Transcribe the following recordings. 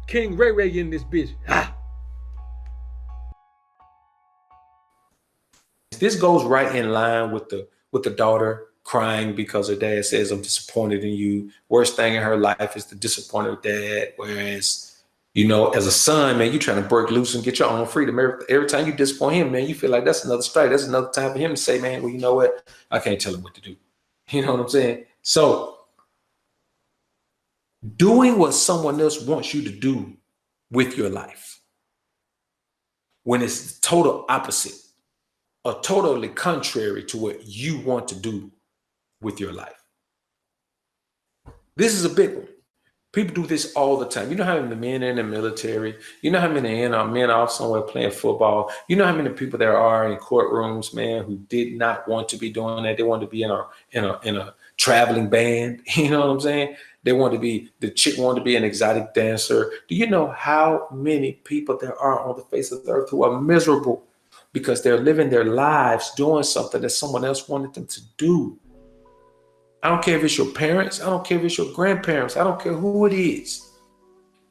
King Ray Ray in this bitch. Ha! This goes right in line with the daughter crying because her dad says, I'm disappointed in you. Worst thing in her life is the disappointed dad. Whereas, as a son, man, you trying to break loose and get your own freedom. Every time you disappoint him, man, you feel like that's another strike. That's another time for him to say, man, well, you know what? I can't tell him what to do. You know what I'm saying? So doing what someone else wants you to do with your life, when it's total opposite or totally contrary to what you want to do with your life. This is a big one. People do this all the time. You know how many men are in the military? You know how many men are off somewhere playing football? You know how many people there are in courtrooms, man, who did not want to be doing that. They wanted to be in a traveling band. You know what I'm saying? The chick wanted to be an exotic dancer. Do you know how many people there are on the face of the earth who are miserable because they're living their lives doing something that someone else wanted them to do? I don't care if it's your parents. I don't care if it's your grandparents. I don't care who it is.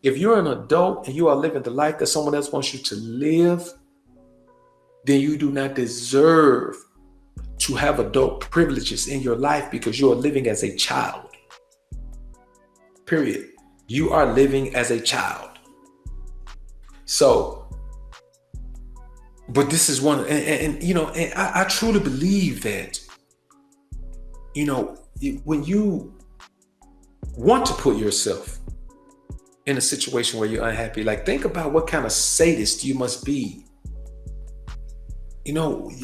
If you're an adult and you are living the life that someone else wants you to live, then you do not deserve to have adult privileges in your life because you are living as a child. Period. You are living as a child. So, but this is one, and I truly believe that, when you want to put yourself in a situation where you're unhappy, like think about what kind of sadist you must be.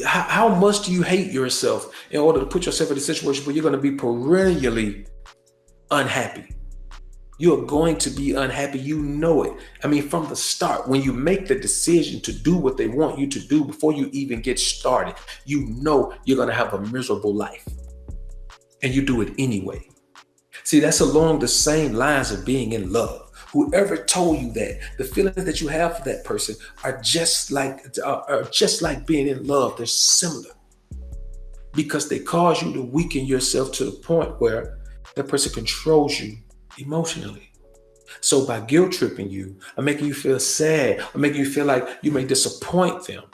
How much do you hate yourself in order to put yourself in a situation where you're going to be perennially unhappy? You're going to be unhappy. You know it. I mean, from the start, when you make the decision to do what they want you to do before you even get started, you know you're going to have a miserable life. And you do it anyway. See, that's along the same lines of being in love. Whoever told you that, the feelings that you have for that person are just like being in love. They're similar because they cause you to weaken yourself to the point where that person controls you emotionally. So by guilt tripping you, or making you feel sad, or making you feel like you may disappoint them,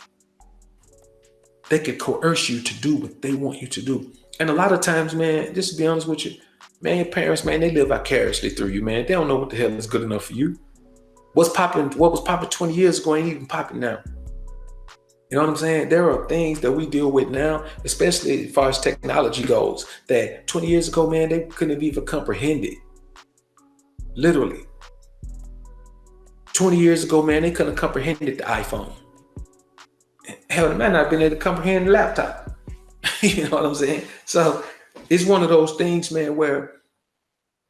they can coerce you to do what they want you to do. And a lot of times, man, just to be honest with you, man, your parents, man, they live vicariously through you, man. They don't know what the hell is good enough for you. What was popping 20 years ago ain't even popping now. You know what I'm saying? There are things that we deal with now, especially as far as technology goes, that 20 years ago, man, they couldn't have even comprehended. Literally. 20 years ago, man, they couldn't have comprehended the iPhone. Hell, they might not have been able to comprehend the laptop. You know what I'm saying? So it's one of those things, man, where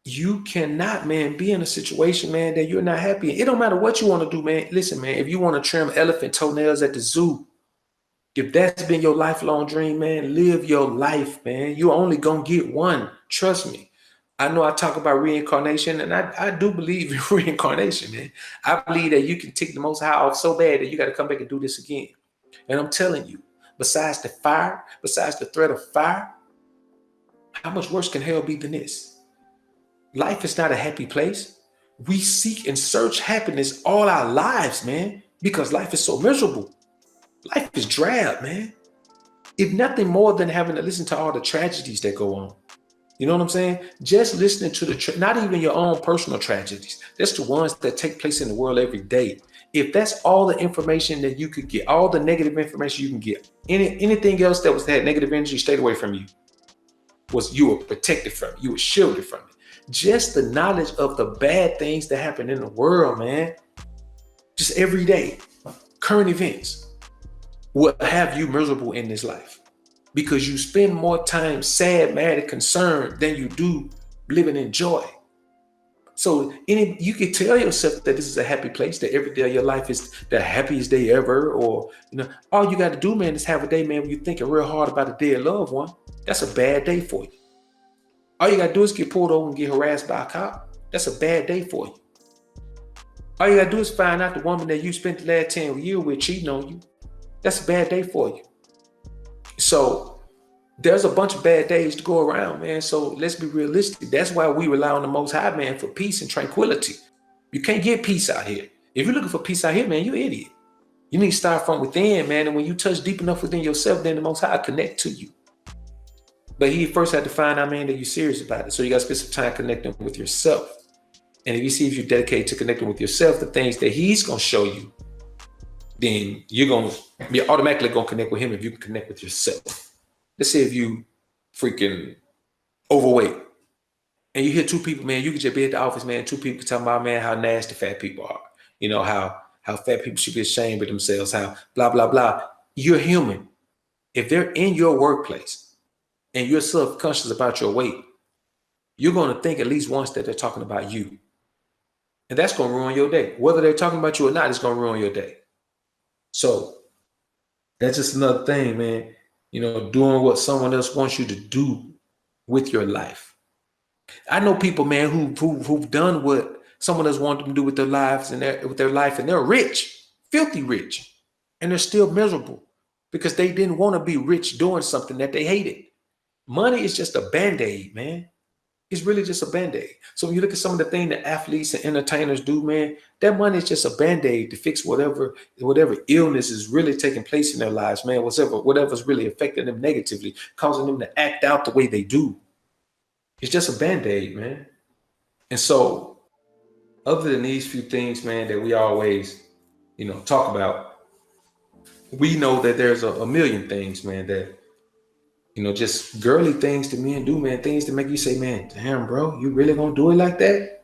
you cannot, man, be in a situation, man, that you're not happy in. It don't matter what you want to do, man. Listen, man, if you want to trim elephant toenails at the zoo, if that's been your lifelong dream, man, live your life, man. You're only going to get one. Trust me. I know I talk about reincarnation, and I do believe in reincarnation, man. I believe that you can tick the Most High off so bad that you got to come back and do this again. And I'm telling you, besides the fire, besides the threat of fire, how much worse can hell be than this? Life is not a happy place. We seek and search happiness all our lives, man, because life is so miserable. Life is drab, man. If nothing more than having to listen to all the tragedies that go on. You know what I'm saying? Just listening to not even your own personal tragedies. That's the ones that take place in the world every day. If that's all the information that you could get, all the negative information you can get, anything else that had negative energy stayed away from you, you were protected from it. You were shielded from it. Just the knowledge of the bad things that happen in the world, man, just every day, current events, will have you miserable in this life because you spend more time sad, mad, and concerned than you do living in joy. So you can tell yourself that this is a happy place, that every day of your life is the happiest day ever, or all you got to do, man, is have a day, man, when you're thinking real hard about a dead loved one. That's a bad day for you. All you got to do is get pulled over and get harassed by a cop. That's a bad day for you. All you got to do is find out the woman that you spent the last 10 years with cheating on you. That's a bad day for you. So there's a bunch of bad days to go around, man. So let's be realistic. That's why we rely on the Most High, man, for peace and tranquility. You can't get peace out here. If you're looking for peace out here, man, you're an idiot. You need to start from within, man. And when you touch deep enough within yourself, then the Most High connect to you. But he first had to find out, man, that you're serious about it. So you got to spend some time connecting with yourself. And if you see if you're dedicated to connecting with yourself, the things that he's going to show you, then you're automatically going to connect with him if you can connect with yourself. Let's say if you freaking overweight and you hear two people, man, you could just be at the office, man, two people talking about, man, how nasty fat people are. You know, how fat people should be ashamed of themselves, how blah, blah, blah. You're human. If they're in your workplace and you're self-conscious about your weight, you're going to think at least once that they're talking about you. And that's going to ruin your day. Whether they're talking about you or not, it's going to ruin your day. So that's just another thing, man. You know, doing what someone else wants you to do with your life. I know people, man, who've done what someone else wanted them to do with their lives and with their life, and they're rich, filthy rich, and they're still miserable because they didn't want to be rich doing something that they hated. Money is just a band-aid, man. It's really just a band-aid. So when you look at some of the things that athletes and entertainers do, man, that money is just a band-aid to fix whatever illness is really taking place in their lives, man, whatever's really affecting them negatively, causing them to act out the way they do. It's just a band-aid, man. And so other than these few things, man, that we always, talk about, we know that there's a million things, man, that, just girly things to men do, man, things that make you say, man, damn, bro, you really gonna do it like that?